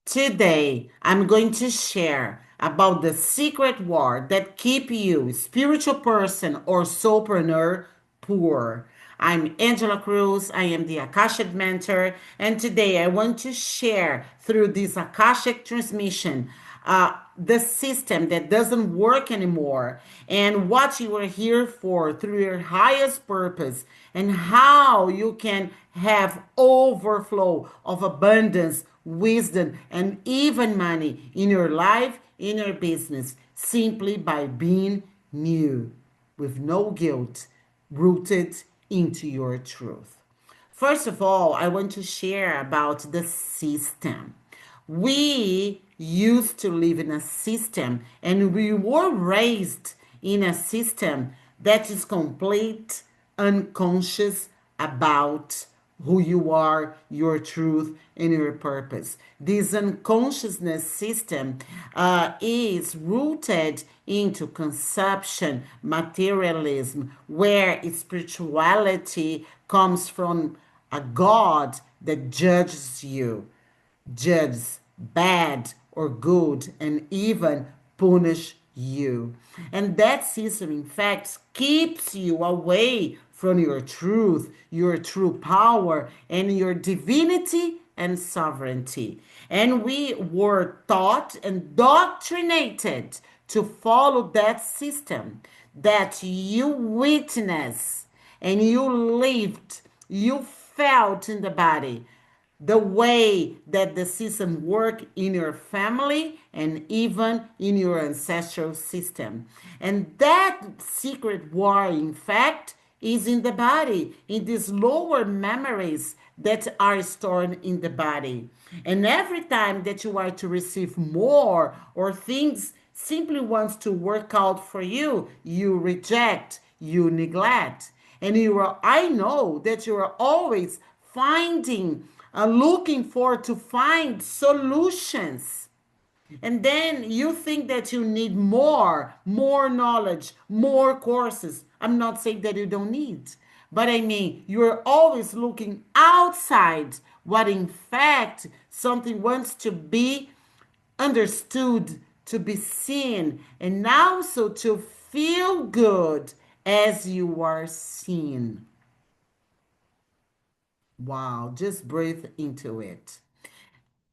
Today, I'm going to share about the secret war that keep you, spiritual person or soulpreneur, poor. I'm Angela Cruz. I am the Akashic mentor, and today I want to share through this Akashic transmission the system that doesn't work anymore and what you are here for through your highest purpose and how you can have overflow of abundance, wisdom, and even money in your life, in your business, simply by being new with no guilt, rooted into your truth. First of all, I want to share about the system. We used to live in a system and we were raised in a system that is complete unconscious about who you are, your truth, and your purpose. This unconsciousness system is rooted into consumption, materialism, where spirituality comes from a God that judges you, judges bad or good, and even punish you. And that system, in fact, keeps you away from your true power, and your divinity and sovereignty. And we were taught and doctrinated to follow that system that you witnessed and you lived, you felt in the body the way that the system work in your family and even in your ancestral system. And that secret war, in fact, is in the body, in these lower memories that are stored in the body. And every time that you are to receive more or things simply wants to work out for you, you reject, you neglect. And I know that you are always finding, looking for to find solutions. And then you think that you need more knowledge, more courses. I'm not saying that you don't need, but I mean, you're always looking outside what in fact something wants to be understood, to be seen, and also to feel good as you are seen. Wow, just breathe into it.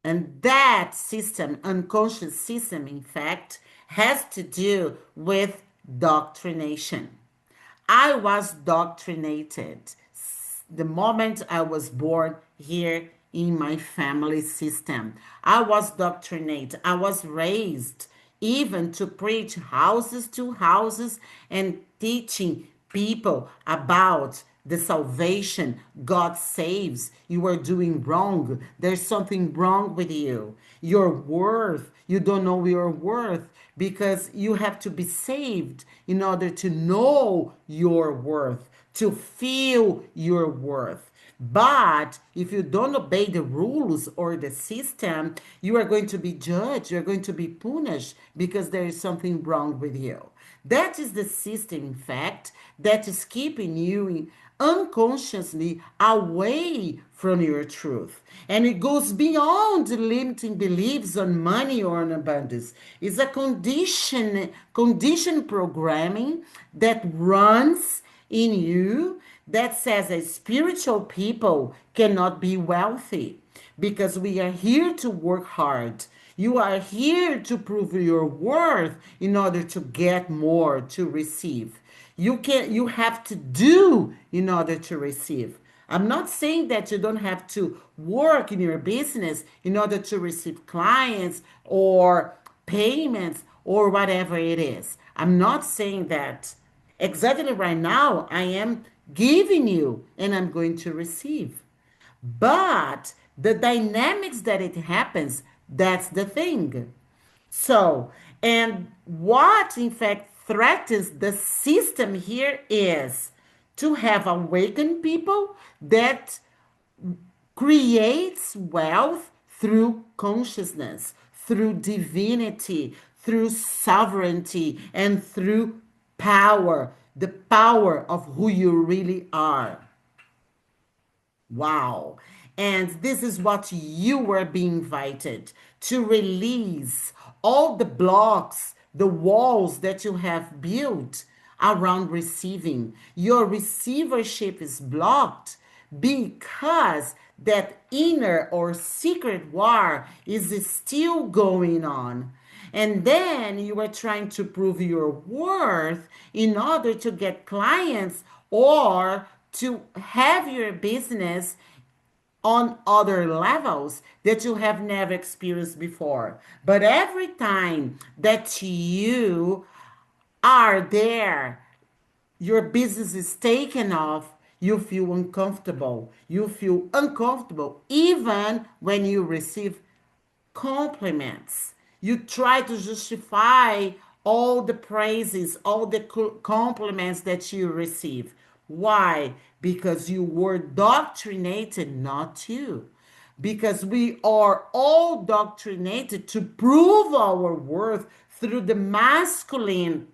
And that system, unconscious system, in fact, has to do with doctrination. I was doctrinated the moment I was born here in my family system. I was doctrinated. I was raised even to preach houses to houses and teaching people about the salvation. God saves. You are doing wrong. There's something wrong with you. Your worth. You don't know your worth because you have to be saved in order to know your worth, to feel your worth. But if you don't obey the rules or the system, you are going to be judged, you're going to be punished because there is something wrong with you. That is the system, in fact, that is keeping you unconsciously away from your truth. And it goes beyond limiting beliefs on money or on abundance. It's a condition programming that runs in you that says a spiritual people cannot be wealthy because we are here to work hard. You are here to prove your worth in order to get more to receive. You have to do in order to receive. I'm not saying that you don't have to work in your business in order to receive clients or payments or whatever it is. I'm not saying that. Exactly right now, I am giving you and I'm going to receive. But the dynamics that it happens, that's the thing. So, and what in fact threatens the system here is to have awakened people that creates wealth through consciousness, through divinity, through sovereignty, and through power, the power of who you really are. Wow. And this is what you were being invited to release all the blocks, the walls that you have built around receiving. Your receivership is blocked because that inner or secret war is still going on. And then you are trying to prove your worth in order to get clients or to have your business on other levels that you have never experienced before. But every time that you are there, your business is taken off, you feel uncomfortable. You feel uncomfortable even when you receive compliments. You try to justify all the praises, all the compliments that you receive. Why? Because you were doctrinated not to. Because we are all doctrinated to prove our worth through the masculine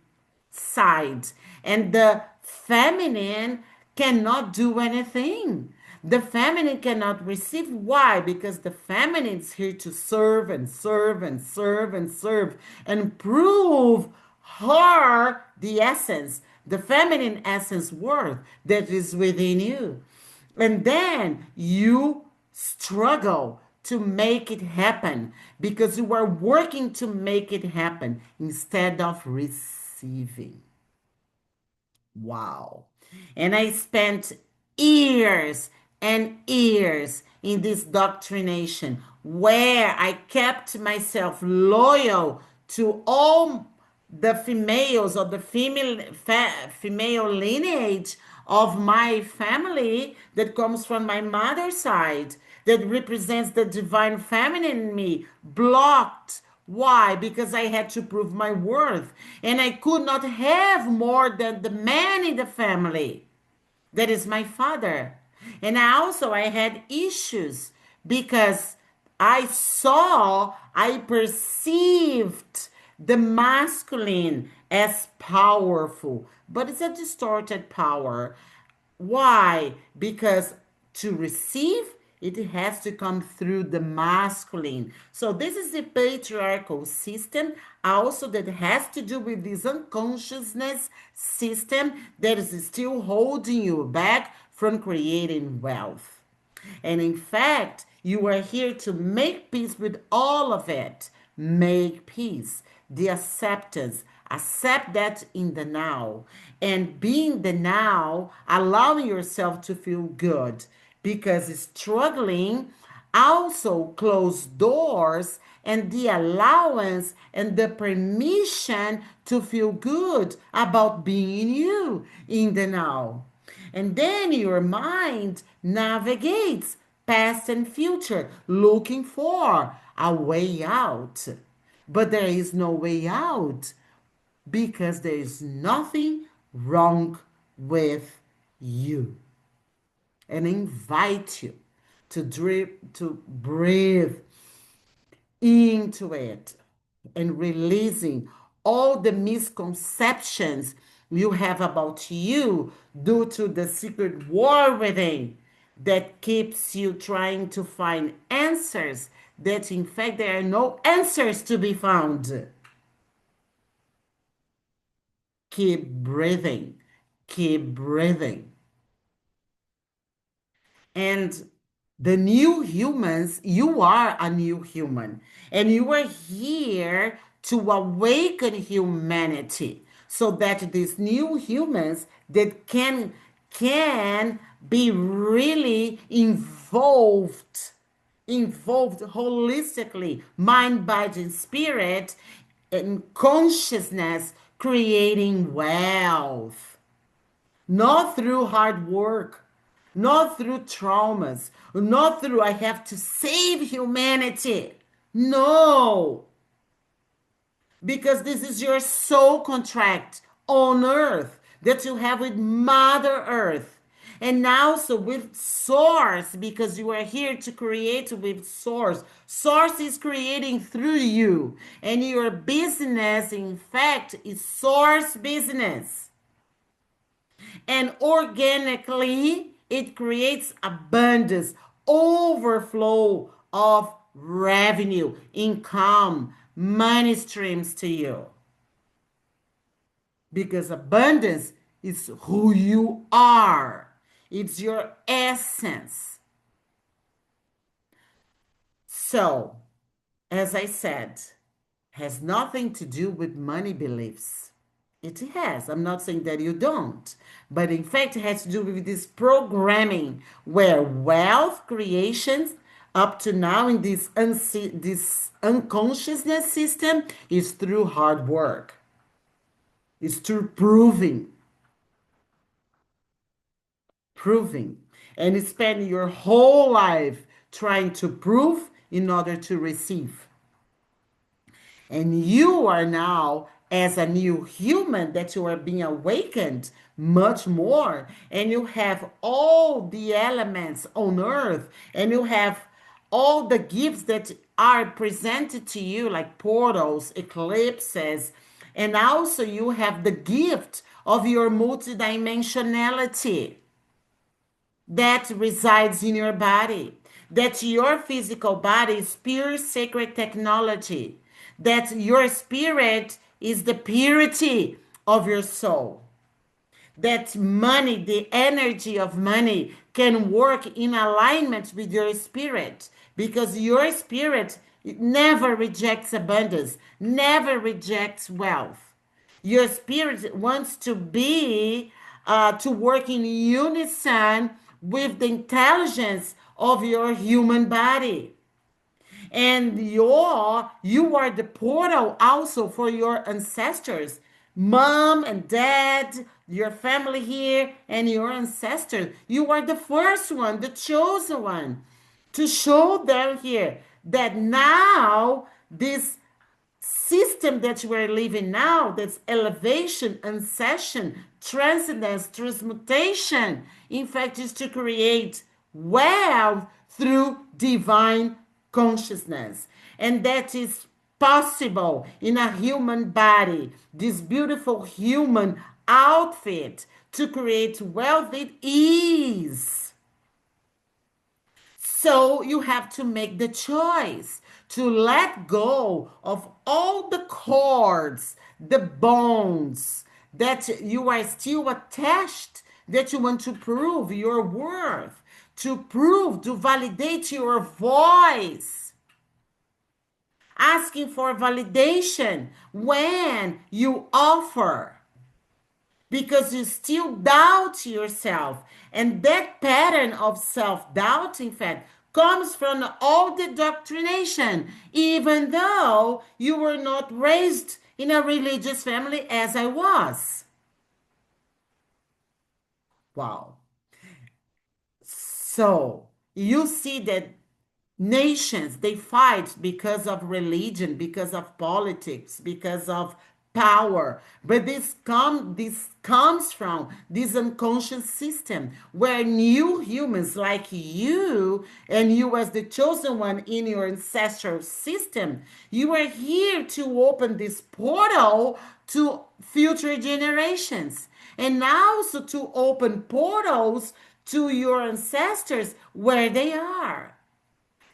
side, and the feminine cannot do anything. The feminine cannot receive. Why? Because the feminine is here to serve and serve and serve and serve and prove her the essence, the feminine essence worth that is within you. And then you struggle to make it happen because you are working to make it happen instead of receiving. Wow. And I spent years and years in this doctrination where I kept myself loyal to all the females or the female lineage of my family that comes from my mother's side, that represents the divine feminine in me, blocked. Why? Because I had to prove my worth. And I could not have more than the man in the family. That is my father. And I had issues because I perceived the masculine as powerful, but it's a distorted power. Why? Because to receive, it has to come through the masculine. So this is the patriarchal system also that has to do with this unconsciousness system that is still holding you back from creating wealth. And in fact, you are here to make peace with all of it. Make peace. The acceptance. Accept that in the now. And being the now, allowing yourself to feel good. Because struggling also close doors and the allowance and the permission to feel good about being you in the now. And then your mind navigates past and future, looking for a way out. But there is no way out because there is nothing wrong with you. And I invite you to breathe into it and releasing all the misconceptions you have about you due to the secret war within that keeps you trying to find answers that in fact there are no answers to be found. Keep breathing. Keep breathing. And the new humans, you are a new human, and you are here to awaken humanity so that these new humans that can be really involved holistically, mind, body, and spirit, and consciousness, creating wealth. Not through hard work, not through traumas, not through I have to save humanity. No, because this is your soul contract on earth that you have with Mother Earth. And also with Source, because you are here to create with Source. Source is creating through you. And your business, in fact, is Source business. And organically, it creates abundance overflow of revenue, income, money streams to you. Because abundance is who you are, it's your essence. So, as I said, has nothing to do with money beliefs. It has. I'm not saying that you don't. But in fact, it has to do with this programming where wealth creations up to now in this unconsciousness system is through hard work. It's through proving. And you spend your whole life trying to prove in order to receive. And you are now, as a new human, that you are being awakened much more. And you have all the elements on earth, and you have all the gifts that are presented to you, like portals, eclipses. And also, you have the gift of your multidimensionality that resides in your body, that your physical body is pure sacred technology, that your spirit is the purity of your soul, that money, the energy of money, can work in alignment with your spirit because your spirit never rejects abundance, never rejects wealth. Your spirit wants to be, to work in unison with the intelligence of your human body. And you are the portal also for your ancestors, mom and dad, your family here, and your ancestors. You are the first one, the chosen one, to show them here that now this system that we're living now, that's elevation, ascension, transcendence, transmutation, in fact, is to create wealth through divine consciousness. And that is possible in a human body, this beautiful human outfit to create wealth with ease. So you have to make the choice to let go of all the cords, the bonds that you are still attached, that you want to prove your worth, to prove, to validate your voice, asking for validation when you offer because you still doubt yourself. And that pattern of self doubt, in fact, comes from all the indoctrination, even though you were not raised in a religious family as I was. Wow. So you see that nations, they fight because of religion, because of politics, because of power. But this comes from this unconscious system where new humans like you, and you as the chosen one in your ancestral system, you are here to open this portal to future generations, and also to open portals to your ancestors where they are,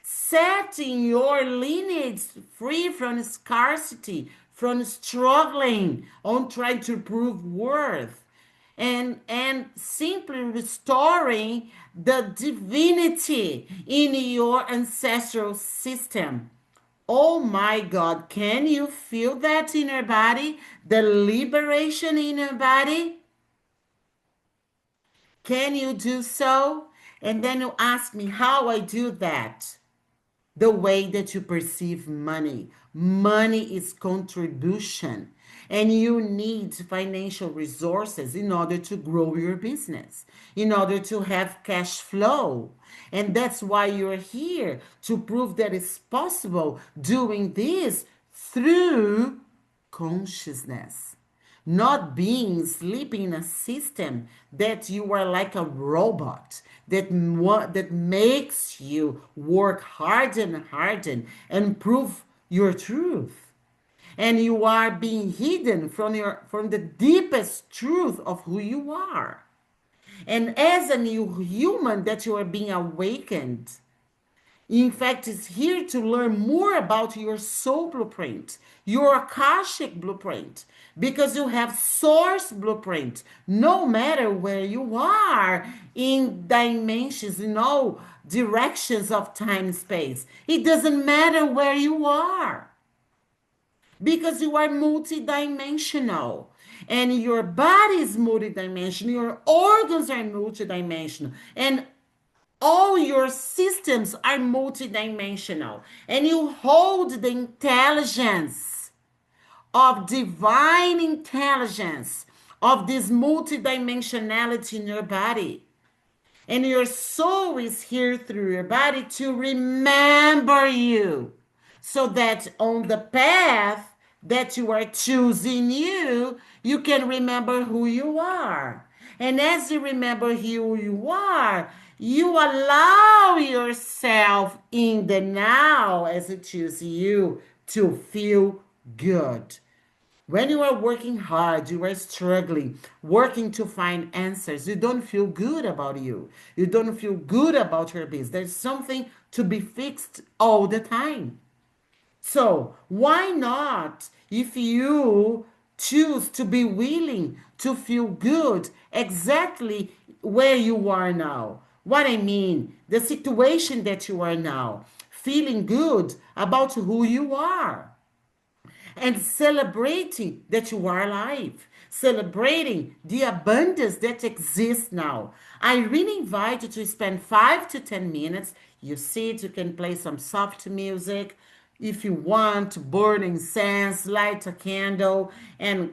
setting your lineage free from scarcity, from struggling on trying to prove worth, and simply restoring the divinity in your ancestral system. Oh my God, can you feel that in your body? The liberation in your body? Can you do so? And then you ask me how I do that. The way that you perceive money. Money is contribution, and you need financial resources in order to grow your business, in order to have cash flow. And that's why you're here to prove that it's possible doing this through consciousness, not being sleeping in a system that you are like a robot that makes you work harder and harder and prove your truth, and you are being hidden from the deepest truth of who you are. And as a new human that you are being awakened, in fact, it's here to learn more about your soul blueprint, your Akashic blueprint, because you have source blueprint, no matter where you are in dimensions, in all directions of time and space. It doesn't matter where you are because you are multidimensional. And your body is multidimensional, your organs are multidimensional, and all your systems are multidimensional, and you hold the intelligence of divine intelligence of this multidimensionality in your body. And your soul is here through your body to remember you so that on the path that you are choosing you can remember who you are. And as you remember who you are, you allow yourself in the now as it chooses you to feel good. When you are working hard, you are struggling, working to find answers, you don't feel good about you. You don't feel good about your business. There's something to be fixed all the time. So, why not, if you choose to be willing to feel good exactly where you are now? What I mean, the situation that you are now, feeling good about who you are and celebrating that you are alive, celebrating the abundance that exists now. I really invite you to spend 5 to 10 minutes. You sit, you can play some soft music. If you want, burn incense, light a candle, and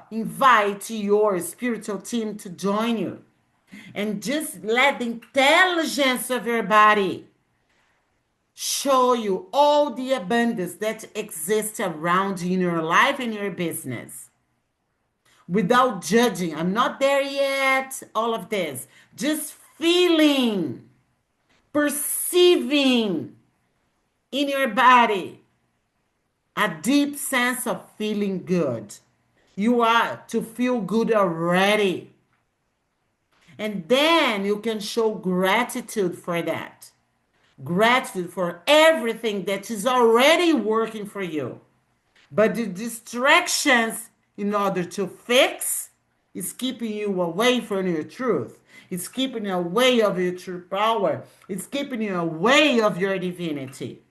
invite your spiritual team to join you. And just let the intelligence of your body show you all the abundance that exists around you in your life and your business without judging. I'm not there yet, all of this. Just feeling, perceiving in your body a deep sense of feeling good. You are to feel good already. And then you can show gratitude for that. Gratitude for everything that is already working for you. But the distractions in order to fix is keeping you away from your truth. It's keeping you away of your true power. It's keeping you away of your divinity.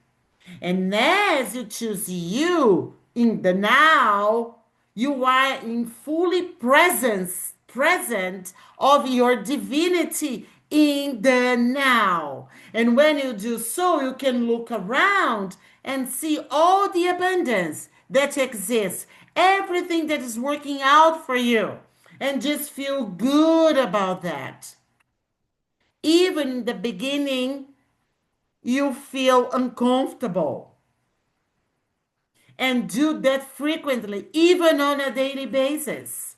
And as you choose you in the now, you are in fully present of your divinity in the now. And when you do so, you can look around and see all the abundance that exists, everything that is working out for you, and just feel good about that. Even in the beginning, you feel uncomfortable and do that frequently, even on a daily basis.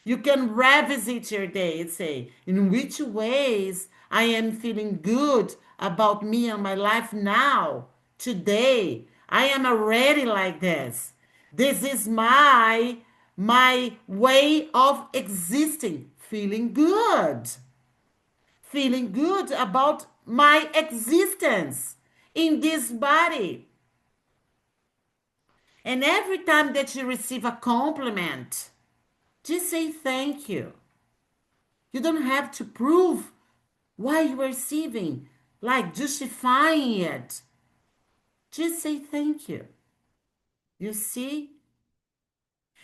You can revisit your day and say, in which ways I am feeling good about me and my life now, today. I am already like this. This is my way of existing, feeling good. Feeling good about my existence in this body. And every time that you receive a compliment, just say thank you. You don't have to prove why you are receiving, like justifying it. Just say thank you. You see?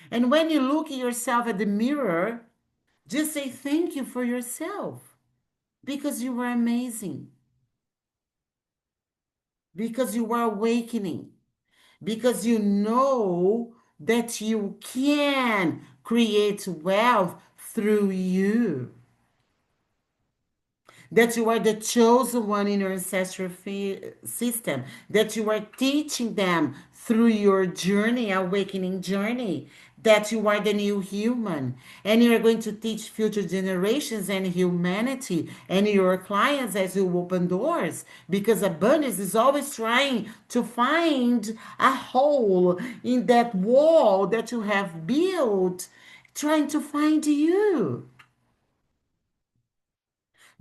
And when you look at yourself at the mirror, just say thank you for yourself because you were amazing, because you were awakening, because you know that you can create wealth through you, that you are the chosen one in your ancestral system, that you are teaching them through your journey, awakening journey, that you are the new human, and you are going to teach future generations and humanity and your clients as you open doors, because abundance is always trying to find a hole in that wall that you have built, trying to find you.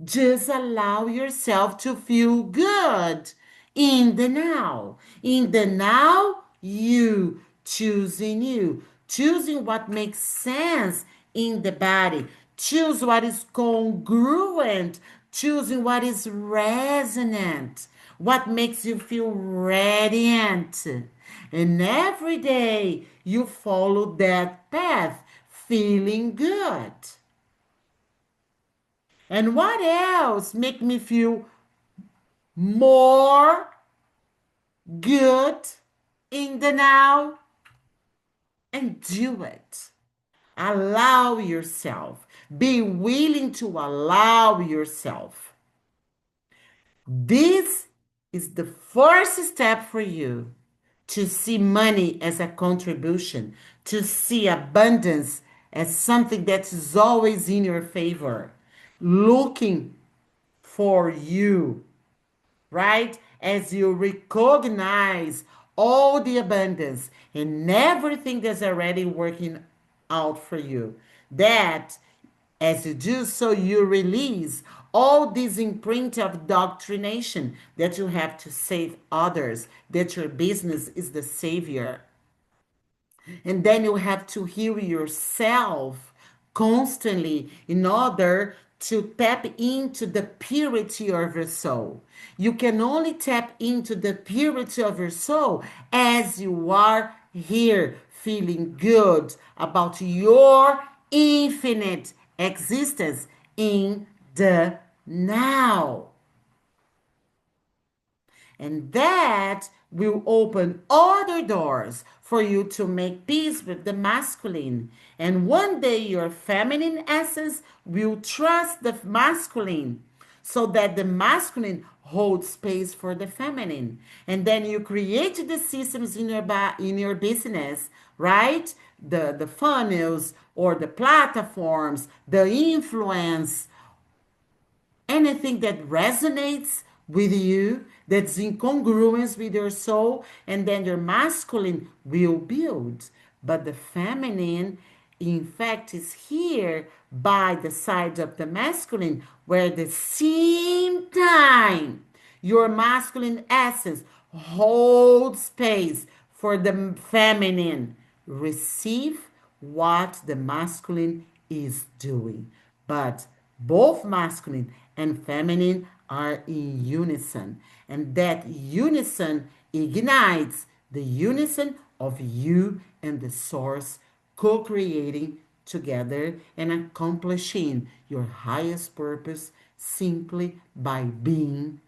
Just allow yourself to feel good in the now. In the now, you choosing you, choosing what makes sense in the body, choose what is congruent, choosing what is resonant, what makes you feel radiant. And every day you follow that path, feeling good. And what else make me feel more good in the now? And do it. Allow yourself. Be willing to allow yourself. This is the first step for you to see money as a contribution, to see abundance as something that is always in your favor, looking for you, right? As you recognize all the abundance and everything that's already working out for you, that as you do so, you release all this imprint of indoctrination that you have to save others, that your business is the savior, and then you have to heal yourself constantly in order to tap into the purity of your soul. You can only tap into the purity of your soul as you are here feeling good about your infinite existence in the now. And that will open other doors for you to make peace with the masculine. And one day your feminine essence will trust the masculine so that the masculine holds space for the feminine. And then you create the systems in in your business, right? The funnels or the platforms, the influence, anything that resonates with you, that's in congruence with your soul, and then your masculine will build. But the feminine, in fact, is here by the side of the masculine, where at the same time your masculine essence holds space for the feminine. Receive what the masculine is doing. But both masculine and feminine are in unison. And that unison ignites the unison of you and the source, co creating together and accomplishing your highest purpose simply by being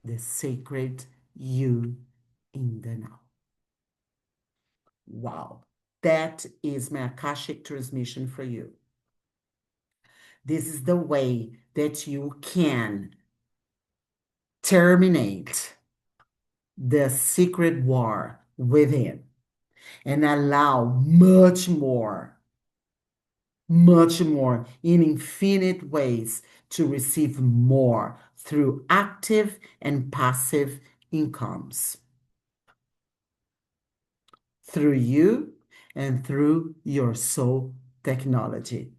the sacred you in the now. Wow. That is my Akashic transmission for you. This is the way that you can terminate the secret war within and allow much more in infinite ways to receive more through active and passive incomes, through you and through your soul technology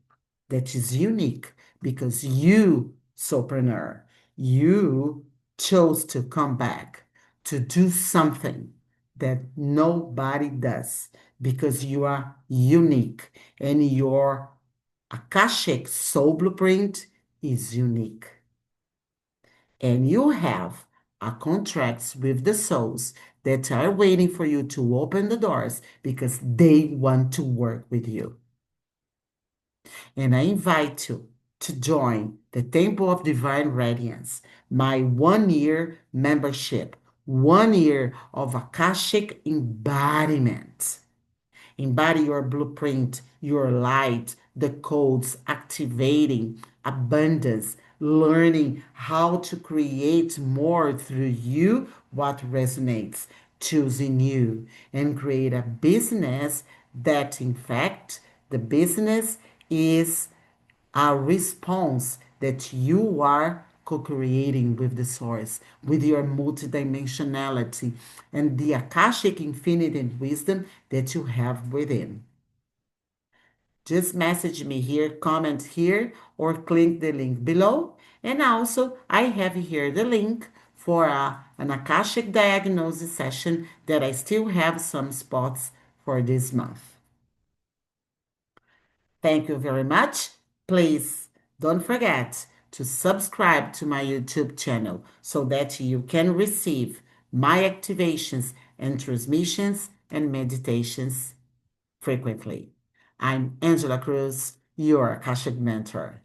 that is unique because you, soulpreneur, you chose to come back to do something that nobody does because you are unique and your Akashic soul blueprint is unique. And you have a contracts with the souls that are waiting for you to open the doors because they want to work with you. And I invite you to join the Temple of Divine Radiance, my 1 year membership, 1 year of Akashic embodiment. Embody your blueprint, your light, the codes, activating abundance, learning how to create more through you, what resonates, choosing you, and create a business that, in fact, the business is a response that you are co-creating with the source, with your multidimensionality and the Akashic infinite wisdom that you have within. Just message me here, comment here, or click the link below, And also, I have here the link for an Akashic diagnosis session that I still have some spots for this month. Thank you very much. Please don't forget to subscribe to my YouTube channel so that you can receive my activations and transmissions and meditations frequently. I'm Angela Cruz, your Akashic mentor.